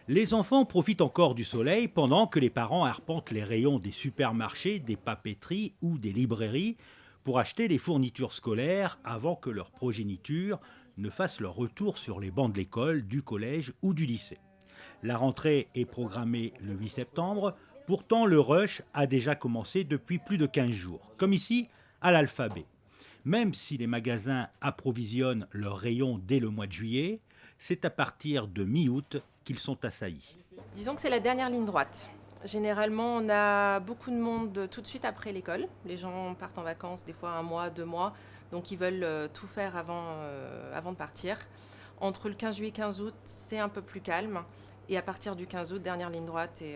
Les enfants profitent encore du soleil pendant que les parents arpentent les rayons des supermarchés, des papeteries ou des librairies pour acheter les fournitures scolaires avant que leur progéniture ne fasse leur retour sur les bancs de l'école, du collège ou du lycée. La rentrée est programmée le 8 septembre, pourtant le rush a déjà commencé depuis plus de 15 jours, comme ici à l'Alphabet. Même si les magasins approvisionnent leurs rayons dès le mois de juillet, c'est à partir de mi-août qu'ils sont assaillis. Disons que c'est la dernière ligne droite. Généralement, on a beaucoup de monde tout de suite après l'école. Les gens partent en vacances, des fois 1 mois, 2 mois. Donc, ils veulent tout faire avant de partir. Entre le 15 juillet et 15 août, c'est un peu plus calme. Et à partir du 15 août, dernière ligne droite. Et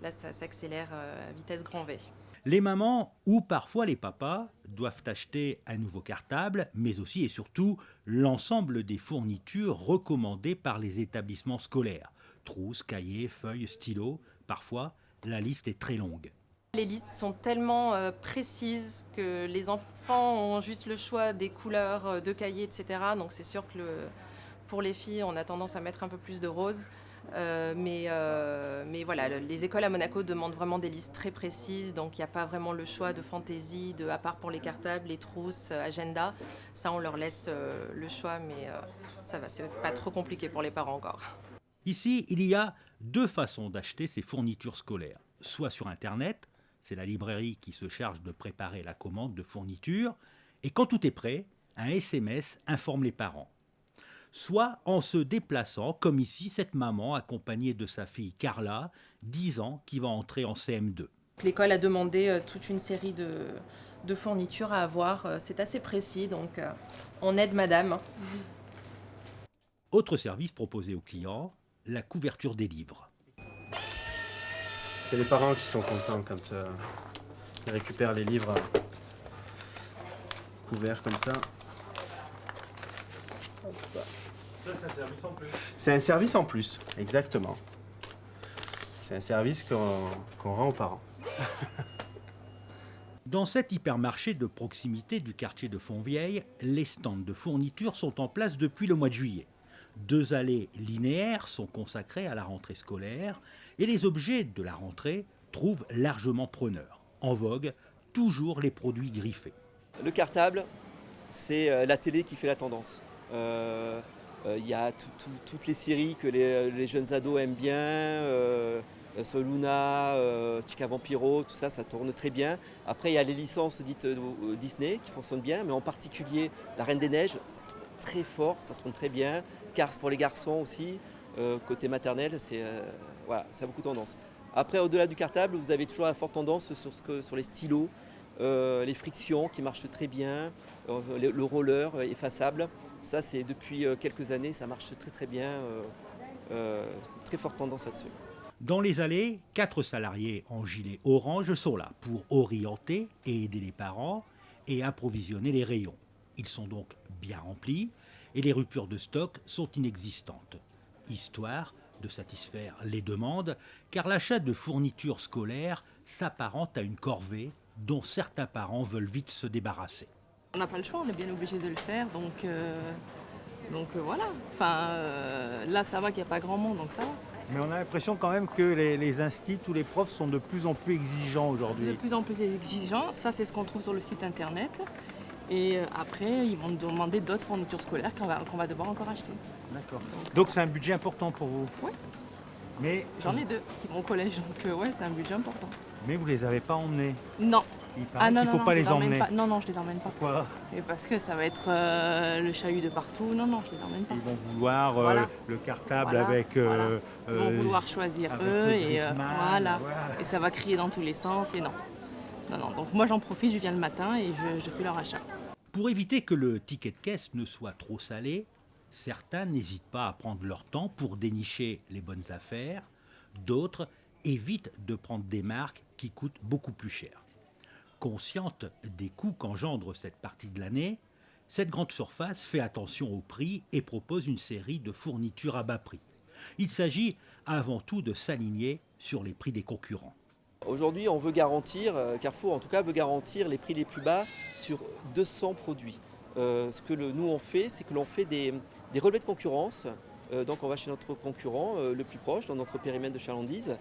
là, ça s'accélère à vitesse grand V. Les mamans ou parfois les papas doivent acheter un nouveau cartable, mais aussi et surtout l'ensemble des fournitures recommandées par les établissements scolaires. Trousses, cahiers, feuilles, stylos. Parfois, la liste est très longue. Les listes sont tellement précises que les enfants ont juste le choix des couleurs de cahiers, etc. Donc c'est sûr que pour les filles, on a tendance à mettre un peu plus de rose. Mais voilà, les écoles à Monaco demandent vraiment des listes très précises, donc il n'y a pas vraiment le choix de fantaisie, à part pour les cartables, les trousses, agenda. Ça, on leur laisse le choix, mais ça va, c'est pas trop compliqué pour les parents encore. Ici, il y a deux façons d'acheter ces fournitures scolaires. Soit sur Internet, c'est la librairie qui se charge de préparer la commande de fournitures, et quand tout est prêt, un SMS informe les parents. Soit en se déplaçant, comme ici, cette maman accompagnée de sa fille Carla, 10 ans, qui va entrer en CM2. L'école a demandé toute une série de fournitures à avoir. C'est assez précis, donc on aide madame. Autre service proposé aux clients, la couverture des livres. C'est les parents qui sont contents quand ils récupèrent les livres couverts comme ça. Ça, c'est un service en plus. C'est un service en plus, exactement. C'est un service qu'on rend aux parents. Dans cet hypermarché de proximité du quartier de Fontvieille, les stands de fournitures sont en place depuis le mois de juillet. 2 allées linéaires sont consacrées à la rentrée scolaire et les objets de la rentrée trouvent largement preneurs. En vogue, toujours les produits griffés. Le cartable, c'est la télé qui fait la tendance. Il y a toutes les séries que les jeunes ados aiment bien, Soluna, Chica Vampiro, tout ça, ça tourne très bien. Après, il y a les licences dites Disney qui fonctionnent bien, mais en particulier La Reine des Neiges, ça tourne très fort, ça tourne très bien. Cars pour les garçons aussi, côté maternel, voilà, ça a beaucoup tendance. Après, au-delà du cartable, vous avez toujours la forte tendance sur les stylos, les frictions qui marchent très bien, le roller effaçable. Ça, c'est depuis quelques années, ça marche très très bien. Très forte tendance là-dessus. Dans les allées, 4 salariés en gilet orange sont là pour orienter et aider les parents et approvisionner les rayons. Ils sont donc bien remplis et les ruptures de stock sont inexistantes. Histoire de satisfaire les demandes, car l'achat de fournitures scolaires s'apparente à une corvée dont certains parents veulent vite se débarrasser. On n'a pas le choix, on est bien obligé de le faire, donc voilà. Enfin, là, ça va qu'il n'y a pas grand monde, donc ça va. Mais on a l'impression quand même que les instituts ou les profs sont de plus en plus exigeants aujourd'hui. De plus en plus exigeants, ça c'est ce qu'on trouve sur le site internet. Et après, ils vont nous demander d'autres fournitures scolaires qu'on va devoir encore acheter. D'accord. Donc c'est un budget important pour vous. Oui. Mais J'en ai 2 qui vont au collège, donc ouais, c'est un budget important. Mais vous les avez pas emmenés. Non. Il paraît qu'il ne faut pas les emmener. Non, non, je les emmène pas. Pourquoi ? Et parce que ça va être le chahut de partout. Non, non, je les emmène pas. Ils vont vouloir Voilà. le cartable Voilà, avec... voilà. Ils vont vouloir choisir avec eux le et Griezmann, voilà. voilà. Et ça va crier dans tous les sens et non. Non, non. Donc moi j'en profite, je viens le matin et je fais leur achat. Pour éviter que le ticket de caisse ne soit trop salé, certains n'hésitent pas à prendre leur temps pour dénicher les bonnes affaires, d'autres évitent de prendre des marques qui coûtent beaucoup plus cher. Consciente des coûts qu'engendre cette partie de l'année, cette grande surface fait attention au prix et propose une série de fournitures à bas prix. Il s'agit avant tout de s'aligner sur les prix des concurrents. Aujourd'hui, on veut garantir, Carrefour en tout cas veut garantir les prix les plus bas sur 200 produits. Ce que nous on fait, c'est que l'on fait des relevés de concurrence Donc on va chez notre concurrent le plus proche, dans notre périmètre de chalandise,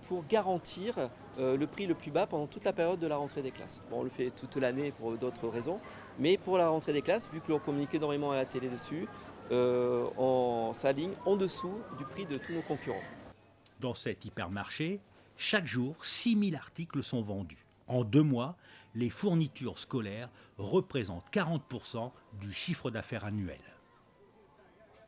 pour garantir le prix le plus bas pendant toute la période de la rentrée des classes. Bon, on le fait toute l'année pour d'autres raisons, mais pour la rentrée des classes, vu que l'on communique énormément à la télé dessus, on s'aligne en dessous du prix de tous nos concurrents. Dans cet hypermarché, chaque jour, 6000 articles sont vendus. En 2 mois, les fournitures scolaires représentent 40% du chiffre d'affaires annuel.